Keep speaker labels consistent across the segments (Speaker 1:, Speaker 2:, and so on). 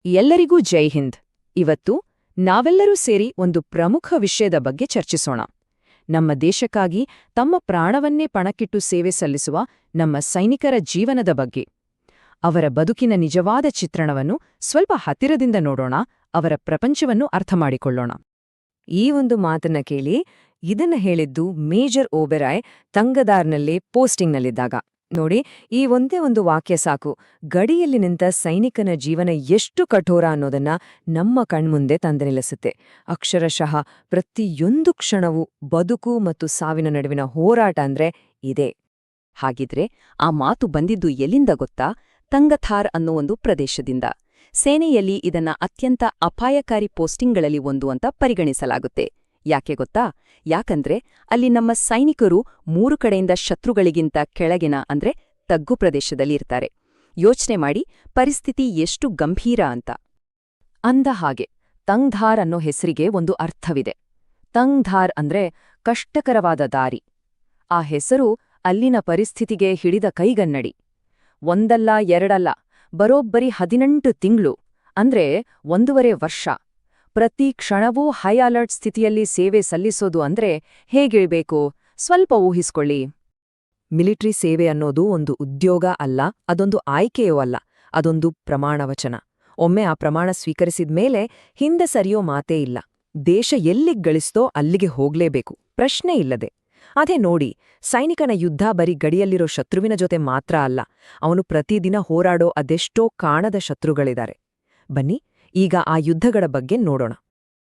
Speaker 1: ಎಲ್ಲರಿಗೂ ಜೈ ಹಿಂದ್. ಇವತ್ತು ನಾವೆಲ್ಲರೂ ಸೇರಿ ಒಂದು ಪ್ರಮುಖ ವಿಷಯದ ಬಗ್ಗೆ ಚರ್ಚಿಸೋಣ. ನಮ್ಮ ದೇಶಕ್ಕಾಗಿ ತಮ್ಮ ಪ್ರಾಣವನ್ನೇ ಪಣಕ್ಕಿಟ್ಟು ಸೇವೆ ಸಲ್ಲಿಸುವ ನಮ್ಮ ಸೈನಿಕರ ಜೀವನದ ಬಗ್ಗೆ. ಅವರ ಬದುಕಿನ ನಿಜವಾದ ಚಿತ್ರಣವನ್ನು ಸ್ವಲ್ಪ ಹತ್ತಿರದಿಂದ ನೋಡೋಣ, ಅವರ ಪ್ರಪಂಚವನ್ನು ಅರ್ಥಮಾಡಿಕೊಳ್ಳೋಣ. ಈ ಒಂದು ಮಾತನ್ನ ಕೇಳಿ, ಇದನ್ನ ಹೇಳಿದ್ದು ಮೇಜರ್ ಓಬೆರಾಯ್ ತಂಗದಾರ್ನಲ್ಲೇ ಪೋಸ್ಟಿಂಗ್ನಲ್ಲಿದ್ದಾಗ. ನೋಡಿ, ಈ ಒಂದೇ ಒಂದು ವಾಕ್ಯ ಸಾಕು ಗಡಿಯಲ್ಲಿ ನಿಂತ ಸೈನಿಕನ ಜೀವನ ಎಷ್ಟು ಕಠೋರ ಅನ್ನೋದನ್ನ ನಮ್ಮ ಕಣ್ಮುಂದೆ ತಂದು ನಿಲ್ಲಿಸುತ್ತೆ. ಅಕ್ಷರಶಃ ಪ್ರತಿಯೊಂದು ಕ್ಷಣವೂ ಬದುಕು ಮತ್ತು ಸಾವಿನ ನಡುವಿನ ಹೋರಾಟ ಅಂದ್ರೆ ಇದೇ. ಹಾಗಿದ್ರೆ ಆ ಮಾತು ಬಂದಿದ್ದು ಎಲ್ಲಿಂದ ಗೊತ್ತಾ? ತಂಗಥಾರ್ ಅನ್ನೋ ಒಂದು ಪ್ರದೇಶದಿಂದ. ಸೇನೆಯಲ್ಲಿ ಇದನ್ನ ಅತ್ಯಂತ ಅಪಾಯಕಾರಿ ಪೋಸ್ಟಿಂಗ್ಗಳಲ್ಲಿ ಒಂದು ಅಂತ ಪರಿಗಣಿಸಲಾಗುತ್ತೆ. ಯಾಕೆ ಗೊತ್ತಾ? ಯಾಕಂದ್ರೆ ಅಲ್ಲಿ ನಮ್ಮ ಸೈನಿಕರು 3 ಕಡೆಯಿಂದ ಶತ್ರುಗಳಿಗಿಂತ ಕೆಳಗಿನ ಅಂದ್ರೆ ತಗ್ಗು ಪ್ರದೇಶದಲ್ಲಿ ಇರ್ತಾರೆ. ಯೋಚನೆ ಮಾಡಿ ಪರಿಸ್ಥಿತಿ ಎಷ್ಟು ಗಂಭೀರ ಅಂತ. ಅಂದ ಹಾಗೆ ತಂಗ್ಧಾರ್ ಅನ್ನೋ ಹೆಸರಿಗೆ ಒಂದು ಅರ್ಥವಿದೆ. ತಂಗ್ಧಾರ್ ಅಂದ್ರೆ ಕಷ್ಟಕರವಾದ ದಾರಿ. ಆ ಹೆಸರು ಅಲ್ಲಿನ ಪರಿಸ್ಥಿತಿಗೆ ಹಿಡಿದ ಕೈಗನ್ನಡಿ. ಒಂದಲ್ಲ ಎರಡಲ್ಲ, ಬರೋಬ್ಬರಿ 18 ತಿಂಗಳು ಅಂದ್ರೆ 1.5 ವರ್ಷ. ಪ್ರತಿ ಕ್ಷಣವೂ ಹೈ ಅಲರ್ಟ್ ಸ್ಥಿತಿಯಲ್ಲಿ ಸೇವೆ ಸಲ್ಲಿಸೋದು ಅಂದ್ರೆ ಹೇಗಿರಬೇಕು ಸ್ವಲ್ಪ ಊಹಿಸ್ಕೊಳ್ಳಿ. ಮಿಲಿಟರಿ ಸೇವೆ ಅನ್ನೋದು ಒಂದು ಉದ್ಯೋಗ ಅಲ್ಲ, ಅದೊಂದು ಆಯ್ಕೆಯೂ ಅಲ್ಲ, ಅದೊಂದು ಪ್ರಮಾಣವಚನ. ಒಮ್ಮೆ ಆ ಪ್ರಮಾಣ ಸ್ವೀಕರಿಸಿದ್ಮೇಲೆ ಹಿಂದೆ ಸರಿಯೋ ಮಾತೇ ಇಲ್ಲ. ದೇಶ ಎಲ್ಲಿಗ್ ಗಳಿಸ್ತೋ ಅಲ್ಲಿಗೆ ಹೋಗ್ಲೇಬೇಕು, ಪ್ರಶ್ನೆ ಇಲ್ಲದೆ. ಅದೇ ನೋಡಿ, ಸೈನಿಕನ ಯುದ್ಧ ಬರೀ ಗಡಿಯಲ್ಲಿರೋ ಶತ್ರುವಿನ ಜೊತೆ ಮಾತ್ರ ಅಲ್ಲ, ಅವನು ಪ್ರತಿದಿನ ಹೋರಾಡೋ ಅದೆಷ್ಟೋ ಕಾಣದ ಶತ್ರುಗಳಿದ್ದಾರೆ. ಬನ್ನಿ ಈಗ ಆ ಯುದ್ಧಗಳ ಬಗ್ಗೆ ನೋಡೋಣ.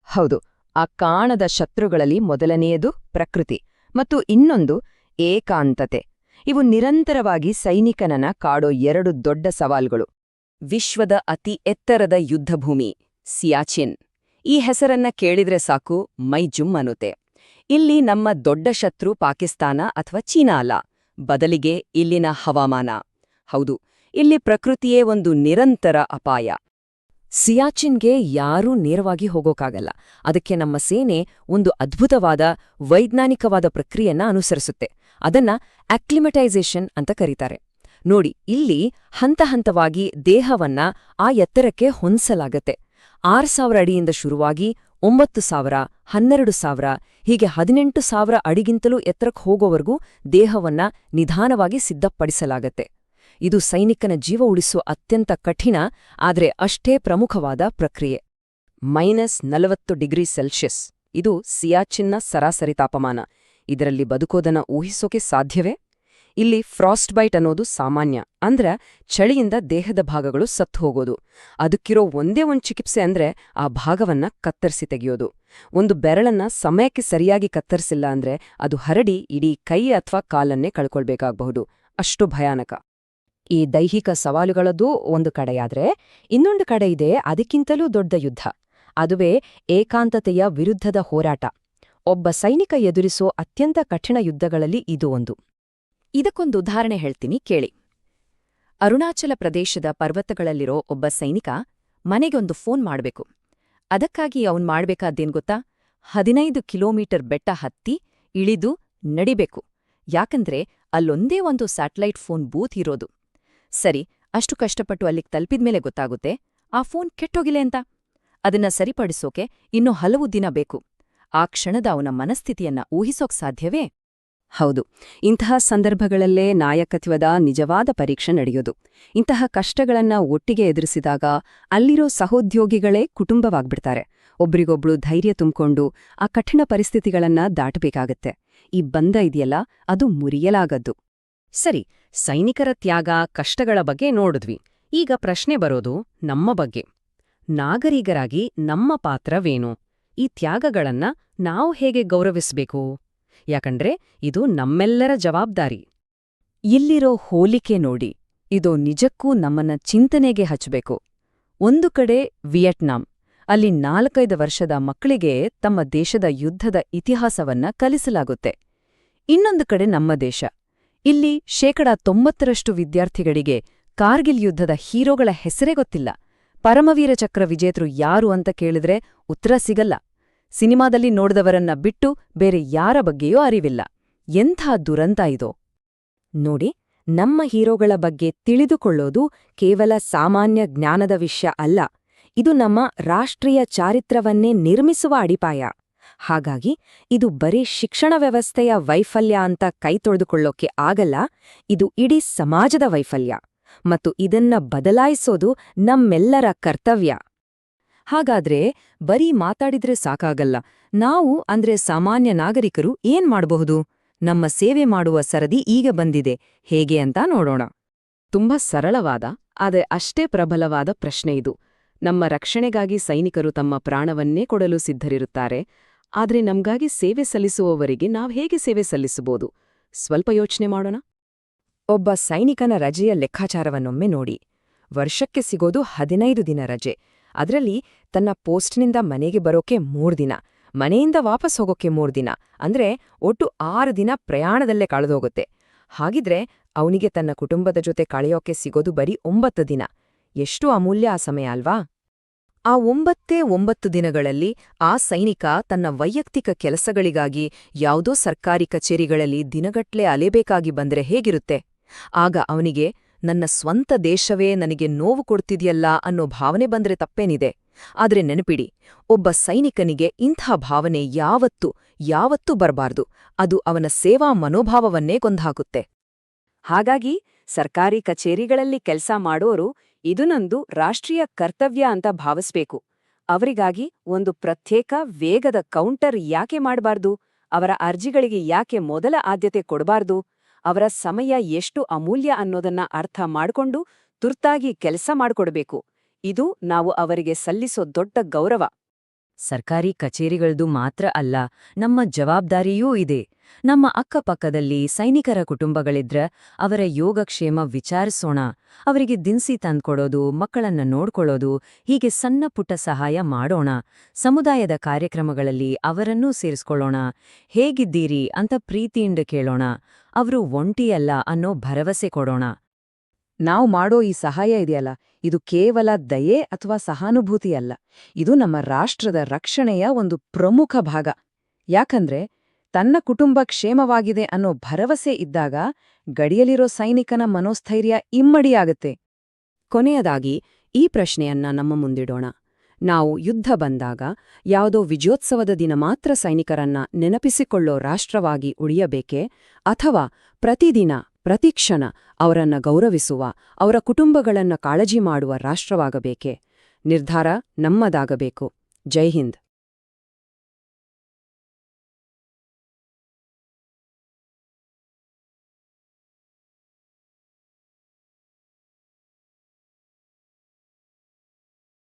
Speaker 1: ಹೌದು, ಆ ಕಾಣದ ಶತ್ರುಗಳಲ್ಲಿ ಮೊದಲನೆಯದು ಪ್ರಕೃತಿ ಮತ್ತು ಇನ್ನೊಂದು ಏಕಾಂತತೆ. ಇವು ನಿರಂತರವಾಗಿ ಸೈನಿಕನನ್ನ ಕಾಡೋ 2 ದೊಡ್ಡ ಸವಾಲುಗಳು. ವಿಶ್ವದ ಅತಿ ಎತ್ತರದ ಯುದ್ಧಭೂಮಿ ಸಿಯಾಚಿನ್. ಈ ಹೆಸರನ್ನ ಕೇಳಿದ್ರೆ ಸಾಕು ಮೈ ಜುಮ್ ಅನ್ನುತ್ತೆ. ಇಲ್ಲಿ ನಮ್ಮ ದೊಡ್ಡ ಶತ್ರು ಪಾಕಿಸ್ತಾನ ಅಥವಾ ಚೀನಾ ಅಲ್ಲ, ಬದಲಿಗೆ ಇಲ್ಲಿನ ಹವಾಮಾನ. ಹೌದು, ಇಲ್ಲಿ ಪ್ರಕೃತಿಯೇ ಒಂದು ನಿರಂತರ ಅಪಾಯ. ಸಿಯಾಚಿನ್ಗೆ ಯಾರೂ ನೇರವಾಗಿ ಹೋಗೋಕ್ಕಾಗಲ್ಲ. ಅದಕ್ಕೆ ನಮ್ಮ ಸೇನೆ ಒಂದು ಅದ್ಭುತವಾದ ವೈಜ್ಞಾನಿಕವಾದ ಪ್ರಕ್ರಿಯೆಯನ್ನ ಅನುಸರಿಸುತ್ತೆ. ಅದನ್ನ ಅಕ್ಲಿಮಟೈಸೇಷನ್ ಅಂತ ಕರೀತಾರೆ. ನೋಡಿ, ಇಲ್ಲಿ ಹಂತ ಹಂತವಾಗಿ ದೇಹವನ್ನ ಆ ಎತ್ತರಕ್ಕೆ ಹೊಂದಿಸಲಾಗತ್ತೆ. 6,000 ಅಡಿಯಿಂದ ಶುರುವಾಗಿ 9,000, 12,000 ಹೀಗೆ 18,000 ಅಡಿಗಿಂತಲೂ ಎತ್ತರಕ್ಕೆ ಹೋಗೋವರೆಗೂ ದೇಹವನ್ನ ನಿಧಾನವಾಗಿ ಸಿದ್ಧಪಡಿಸಲಾಗತ್ತೆ. ಇದು ಸೈನಿಕನ ಜೀವ ಉಳಿಸುವ ಅತ್ಯಂತ ಕಠಿಣ ಆದರೆ ಅಷ್ಟೇ ಪ್ರಮುಖವಾದ ಪ್ರಕ್ರಿಯೆ. -40 ಡಿಗ್ರಿ ಸೆಲ್ಸಿಯಸ್ ಇದು ಸಿಯಾಚಿನ್ನ ಸರಾಸರಿ ತಾಪಮಾನ. ಇದರಲ್ಲಿ ಬದುಕೋದನ್ನ ಊಹಿಸೋಕೆ ಸಾಧ್ಯವೇ? ಇಲ್ಲಿ ಫ್ರಾಸ್ಟ್ ಬೈಟ್ ಅನ್ನೋದು ಸಾಮಾನ್ಯ. ಅಂದ್ರ ಚಳಿಯಿಂದ ದೇಹದ ಭಾಗಗಳು ಸತ್ತು ಹೋಗೋದು. ಅದಕ್ಕಿರೋ ಒಂದೇ ಒಂದು ಚಿಕಿತ್ಸೆ ಅಂದ್ರೆ ಆ ಭಾಗವನ್ನ ಕತ್ತರಿಸಿ ತೆಗೆಯೋದು. ಒಂದು ಬೆರಳನ್ನ ಸಮಯಕ್ಕೆ ಸರಿಯಾಗಿ ಕತ್ತರಿಸಿಲ್ಲ ಅಂದ್ರೆ ಅದು ಹರಡಿ ಇಡೀ ಕೈ ಅಥವಾ ಕಾಲನ್ನೇ ಕಳ್ಕೊಳ್ಬೇಕಾಗಬಹುದು. ಅಷ್ಟು ಭಯಾನಕ. ಈ ದೈಹಿಕ ಸವಾಲುಗಳದ್ದು ಒಂದು ಕಡೆಯಾದ್ರೆ, ಇನ್ನೊಂದು ಕಡೆ ಇದೆ ಅದಕ್ಕಿಂತಲೂ ದೊಡ್ಡ ಯುದ್ಧ. ಅದುವೇ ಏಕಾಂತತೆಯ ವಿರುದ್ಧದ ಹೋರಾಟ. ಒಬ್ಬ ಸೈನಿಕ ಎದುರಿಸೋ ಅತ್ಯಂತ ಕಠಿಣ ಯುದ್ಧಗಳಲ್ಲಿ ಇದು ಒಂದು. ಇದಕ್ಕೊಂದು ಉದಾಹರಣೆ ಹೇಳ್ತೀನಿ ಕೇಳಿ. ಅರುಣಾಚಲ ಪ್ರದೇಶದ ಪರ್ವತಗಳಲ್ಲಿರೋ ಒಬ್ಬ ಸೈನಿಕ ಮನೆಗೊಂದು ಫೋನ್ ಮಾಡ್ಬೇಕು. ಅದಕ್ಕಾಗಿ ಅವನ್ ಮಾಡ್ಬೇಕಾದ್ದೇನ್ ಗೊತ್ತಾ? 15 ಕಿಲೋಮೀಟರ್ ಬೆಟ್ಟ ಹತ್ತಿ ಇಳಿದು ನಡಿಬೇಕು. ಯಾಕಂದ್ರೆ ಅಲ್ಲೊಂದೇ ಒಂದು ಸ್ಯಾಟಲೈಟ್ ಫೋನ್ ಬೂತ್ ಇರೋದು. ಸರಿ, ಅಷ್ಟು ಕಷ್ಟಪಟ್ಟು ಅಲ್ಲಿಗೆ ತಲುಪಿದ್ಮೇಲೆ ಗೊತ್ತಾಗುತ್ತೆ ಆ ಫೋನ್ ಕೆಟ್ಟೋಗಿಲೆ ಅಂತ. ಅದನ್ನ ಸರಿಪಡಿಸೋಕೆ ಇನ್ನೂ ಹಲವು ದಿನ ಬೇಕು. ಆ ಕ್ಷಣದ ಅವನ ಮನಸ್ಥಿತಿಯನ್ನ ಊಹಿಸೋಕ್ ಸಾಧ್ಯವೇ? ಹೌದು, ಇಂತಹ ಸಂದರ್ಭಗಳಲ್ಲೇ ನಾಯಕತ್ವದ ನಿಜವಾದ ಪರೀಕ್ಷೆ ನಡೆಯೋದು. ಇಂತಹ ಕಷ್ಟಗಳನ್ನ ಒಟ್ಟಿಗೆ ಎದುರಿಸಿದಾಗ ಅಲ್ಲಿರೋ ಸಹೋದ್ಯೋಗಿಗಳೇ ಕುಟುಂಬವಾಗ್ಬಿಡ್ತಾರೆ. ಒಬ್ರಿಗೊಬ್ಳು ಧೈರ್ಯ ತುಂಬಿಕೊಂಡು ಆ ಕಠಿಣ ಪರಿಸ್ಥಿತಿಗಳನ್ನ ದಾಟಬೇಕಾಗತ್ತೆ. ಈ ಬಂಧ ಇದೆಯಲ್ಲ, ಅದು ಮುರಿಯಲಾಗದ್ದು. ಸರಿ, ಸೈನಿಕರ ತ್ಯಾಗ ಕಷ್ಟಗಳ ಬಗ್ಗೆ ನೋಡಿದ್ವಿ. ಈಗ ಪ್ರಶ್ನೆ ಬರೋದು ನಮ್ಮ ಬಗ್ಗೆ. ನಾಗರಿಕರಾಗಿ ನಮ್ಮ ಪಾತ್ರವೇನು? ಈ ತ್ಯಾಗಗಳನ್ನ ನಾವು ಹೇಗೆ ಗೌರವಿಸಬೇಕು? ಯಾಕಂದ್ರೆ ಇದು ನಮ್ಮೆಲ್ಲರ ಜವಾಬ್ದಾರಿ. ಇಲ್ಲಿರೋ ಹೋಲಿಕೆ ನೋಡಿ, ಇದು ನಿಜಕ್ಕೂ ನಮ್ಮನ್ನ ಚಿಂತನೆಗೆ ಹಚ್ಚಬೇಕು. ಒಂದು ಕಡೆ ವಿಯೆಟ್ನಾಂ. ಅಲ್ಲಿ 4-5 ವರ್ಷದ ಮಕ್ಕಳಿಗೆ ತಮ್ಮ ದೇಶದ ಯುದ್ಧದ ಇತಿಹಾಸವನ್ನ ಕಲಿಸಲಾಗುತ್ತೆ. ಇನ್ನೊಂದು ಕಡೆ ನಮ್ಮ ದೇಶ. ಇಲ್ಲಿ 90% ವಿದ್ಯಾರ್ಥಿಗಳಿಗೆ ಕಾರ್ಗಿಲ್ ಯುದ್ಧದ ಹೀರೋಗಳ ಹೆಸರೇ ಗೊತ್ತಿಲ್ಲ. ಪರಮವೀರ ಚಕ್ರ ವಿಜೇತರು ಯಾರು ಅಂತ ಕೇಳಿದ್ರೆ ಉತ್ತರ ಸಿಗಲ್ಲ. ಸಿನಿಮಾದಲ್ಲಿ ನೋಡಿದವರನ್ನ ಬಿಟ್ಟು ಬೇರೆ ಯಾರ ಬಗ್ಗೆಯೂ ಅರಿವಿಲ್ಲ. ಎಂಥ ದುರಂತ ಇದೋ ನೋಡಿ. ನಮ್ಮ ಹೀರೋಗಳ ಬಗ್ಗೆ ತಿಳಿದುಕೊಳ್ಳೋದು ಕೇವಲ ಸಾಮಾನ್ಯ ಜ್ಞಾನದ ವಿಷಯ ಅಲ್ಲ, ಇದು ನಮ್ಮ ರಾಷ್ಟ್ರೀಯ ಚಾರಿತ್ರವನ್ನೇ ನಿರ್ಮಿಸುವ ಅಡಿಪಾಯ. ಹಾಗಾಗಿ ಇದು ಬರೀ ಶಿಕ್ಷಣ ವ್ಯವಸ್ಥೆಯ ವೈಫಲ್ಯ ಅಂತ ಕೈ ತೊಳೆದುಕೊಳ್ಳೋಕೆ ಆಗಲ್ಲ, ಇದು ಇಡೀ ಸಮಾಜದ ವೈಫಲ್ಯ. ಮತ್ತು ಇದನ್ನ ಬದಲಾಯಿಸೋದು ನಮ್ಮೆಲ್ಲರ ಕರ್ತವ್ಯ. ಹಾಗಾದ್ರೆ ಬರೀ ಮಾತಾಡಿದ್ರೆ ಸಾಕಾಗಲ್ಲ. ನಾವು ಅಂದ್ರೆ ಸಾಮಾನ್ಯ ನಾಗರಿಕರು ಏನ್ ಮಾಡಬಹುದು? ನಮ್ಮ ಸೇವೆ ಮಾಡುವ ಸರದಿ ಈಗ ಬಂದಿದೆ. ಹೇಗೆ ಅಂತ ನೋಡೋಣ. ತುಂಬಾ ಸರಳವಾದ ಆದರೆ ಅಷ್ಟೇ ಪ್ರಬಲವಾದ ಪ್ರಶ್ನೆ ಇದು. ನಮ್ಮ ರಕ್ಷಣೆಗಾಗಿ ಸೈನಿಕರು ತಮ್ಮ ಪ್ರಾಣವನ್ನೇ ಕೊಡಲು ಸಿದ್ಧರಿರುತ್ತಾರೆ. ಆದ್ರೆ ನಮ್ಗಾಗಿ ಸೇವೆ ಸಲ್ಲಿಸುವವರಿಗೆ ನಾವ್ ಹೇಗೆ ಸೇವೆ ಸಲ್ಲಿಸಬಹುದು? ಸ್ವಲ್ಪ ಯೋಚನೆ ಮಾಡೋಣ. ಒಬ್ಬ ಸೈನಿಕನ ರಜೆಯ ಲೆಕ್ಕಾಚಾರವನ್ನೊಮ್ಮೆ ನೋಡಿ. ವರ್ಷಕ್ಕೆ ಸಿಗೋದು 15 ದಿನ ರಜೆ. ಅದರಲ್ಲಿ ತನ್ನ ಪೋಸ್ಟ್ನಿಂದ ಮನೆಗೆ ಬರೋಕೆ 3 ದಿನ, ಮನೆಯಿಂದ ವಾಪಸ್ ಹೋಗೋಕೆ 3 ದಿನ, ಅಂದ್ರೆ ಒಟ್ಟು 6 ದಿನ ಪ್ರಯಾಣದಲ್ಲೇ ಕಳೆದೋಗುತ್ತೆ. ಹಾಗಿದ್ರೆ ಅವನಿಗೆ ತನ್ನ ಕುಟುಂಬದ ಜೊತೆ ಕಳೆಯೋಕೆ ಸಿಗೋದು ಬರೀ 9 ದಿನ. ಎಷ್ಟು ಅಮೂಲ್ಯ ಆ ಸಮಯ ಅಲ್ವಾ? ಆ 9 ದಿನಗಳಲ್ಲಿ ಆ ಸೈನಿಕ ತನ್ನ ವೈಯಕ್ತಿಕ ಕೆಲಸಗಳಿಗಾಗಿ ಯಾವುದೋ ಸರ್ಕಾರಿ ಕಚೇರಿಗಳಲ್ಲಿ ದಿನಗಟ್ಲೆ ಅಲೆಬೇಕಾಗಿ ಬಂದ್ರೆ ಹೇಗಿರುತ್ತೆ? ಆಗ ಅವನಿಗೆ ನನ್ನ ಸ್ವಂತ ದೇಶವೇ ನನಗೆ ನೋವು ಕೊಡ್ತಿದ್ಯಲ್ಲ ಅನ್ನೋ ಭಾವನೆ ಬಂದ್ರೆ ತಪ್ಪೇನಿದೆ? ಆದ್ರೆ ನೆನಪಿಡಿ, ಒಬ್ಬ ಸೈನಿಕನಿಗೆ ಇಂಥ ಭಾವನೆ ಯಾವತ್ತೂ ಬರಬಾರ್ದು. ಅದು ಅವನ ಸೇವಾ ಮನೋಭಾವವನ್ನೇ ಕೊಂದ್ಹಾಕುತ್ತೆ. ಹಾಗಾಗಿ ಸರ್ಕಾರಿ ಕಚೇರಿಗಳಲ್ಲಿ ಕೆಲ್ಸ ಮಾಡೋರು ಇದನ್ನೊಂದು ರಾಷ್ಟ್ರೀಯ ಕರ್ತವ್ಯ ಅಂತ ಭಾವಿಸ್ಬೇಕು. ಅವರಿಗಾಗಿ ಒಂದು ಪ್ರತ್ಯೇಕ ವೇಗದ ಕೌಂಟರ್ ಯಾಕೆ ಮಾಡಬಾರ್ದು? ಅವರ ಅರ್ಜಿಗಳಿಗೆ ಯಾಕೆ ಮೊದಲ ಆದ್ಯತೆ ಕೊಡಬಾರ್ದು? ಅವರ ಸಮಯ ಎಷ್ಟು ಅಮೂಲ್ಯ ಅನ್ನೋದನ್ನ ಅರ್ಥ ಮಾಡ್ಕೊಂಡು ತುರ್ತಾಗಿ ಕೆಲಸ ಮಾಡ್ಕೊಡ್ಬೇಕು. ಇದು ನಾವು ಅವರಿಗೆ ಸಲ್ಲಿಸೋ ದೊಡ್ಡ ಗೌರವ. ಸರ್ಕಾರಿ ಕಚೇರಿಗಳದು ಮಾತ್ರ ಅಲ್ಲ, ನಮ್ಮ ಜವಾಬ್ದಾರಿಯೂ ಇದೆ. ನಮ್ಮ ಅಕ್ಕಪಕ್ಕದಲ್ಲಿ ಸೈನಿಕರ ಕುಟುಂಬಗಳಿದ್ರ ಅವರ ಯೋಗಕ್ಷೇಮ ವಿಚಾರಿಸೋಣ. ಅವರಿಗೆ ದಿನಸಿ ತಂದ್ಕೊಡೋದು, ಮಕ್ಕಳನ್ನ ನೋಡ್ಕೊಳ್ಳೋದು, ಹೀಗೆ ಸಣ್ಣ ಪುಟ್ಟ ಸಹಾಯ ಮಾಡೋಣ. ಸಮುದಾಯದ ಕಾರ್ಯಕ್ರಮಗಳಲ್ಲಿ ಅವರನ್ನೂ ಸೇರಿಸ್ಕೊಳ್ಳೋಣ. ಹೇಗಿದ್ದೀರಿ ಅಂತ ಪ್ರೀತಿಯಿಂದ ಕೇಳೋಣ. ಅವರು ಒಂಟಿಯಲ್ಲ ಅನ್ನೋ ಭರವಸೆ ಕೊಡೋಣ. ನಾವು ಮಾಡೋ ಈ ಸಹಾಯ ಇದೆಯಲ್ಲ, ಇದು ಕೇವಲ ದಯೆ ಅಥವಾ ಸಹಾನುಭೂತಿಯಲ್ಲ. ಇದು ನಮ್ಮ ರಾಷ್ಟ್ರದ ರಕ್ಷಣೆಯ ಒಂದು ಪ್ರಮುಖ ಭಾಗ. ಯಾಕಂದ್ರೆ ತನ್ನ ಕುಟುಂಬ ಕ್ಷೇಮವಾಗಿದೆ ಅನ್ನೋ ಭರವಸೆ ಇದ್ದಾಗ ಗಡಿಯಲ್ಲಿರೋ ಸೈನಿಕನ ಮನೋಸ್ಥೈರ್ಯ ಇಮ್ಮಡಿಯಾಗತ್ತೆ. ಕೊನೆಯದಾಗಿ ಈ ಪ್ರಶ್ನೆಯನ್ನ ನಮ್ಮ ಮುಂದಿಡೋಣ. ನಾವು ಯುದ್ಧ ಬಂದಾಗ ಯಾವುದೋ ವಿಜಯೋತ್ಸವದ ದಿನ ಮಾತ್ರ ಸೈನಿಕರನ್ನ ನೆನಪಿಸಿಕೊಳ್ಳೋ ರಾಷ್ಟ್ರವಾಗಿ ಉಳಿಯಬೇಕೇ, ಅಥವಾ ಪ್ರತಿದಿನ ಪ್ರತಿಕ್ಷಣ ಅವರನ್ನ ಗೌರವಿಸುವ, ಅವರ ಕುಟುಂಬಗಳನ್ನ ಕಾಳಜಿ ಮಾಡುವ ರಾಷ್ಟ್ರವಾಗಬೇಕೇ? ನಿರ್ಧಾರ ನಮ್ಮದಾಗಬೇಕು. ಜೈ ಹಿಂದ್.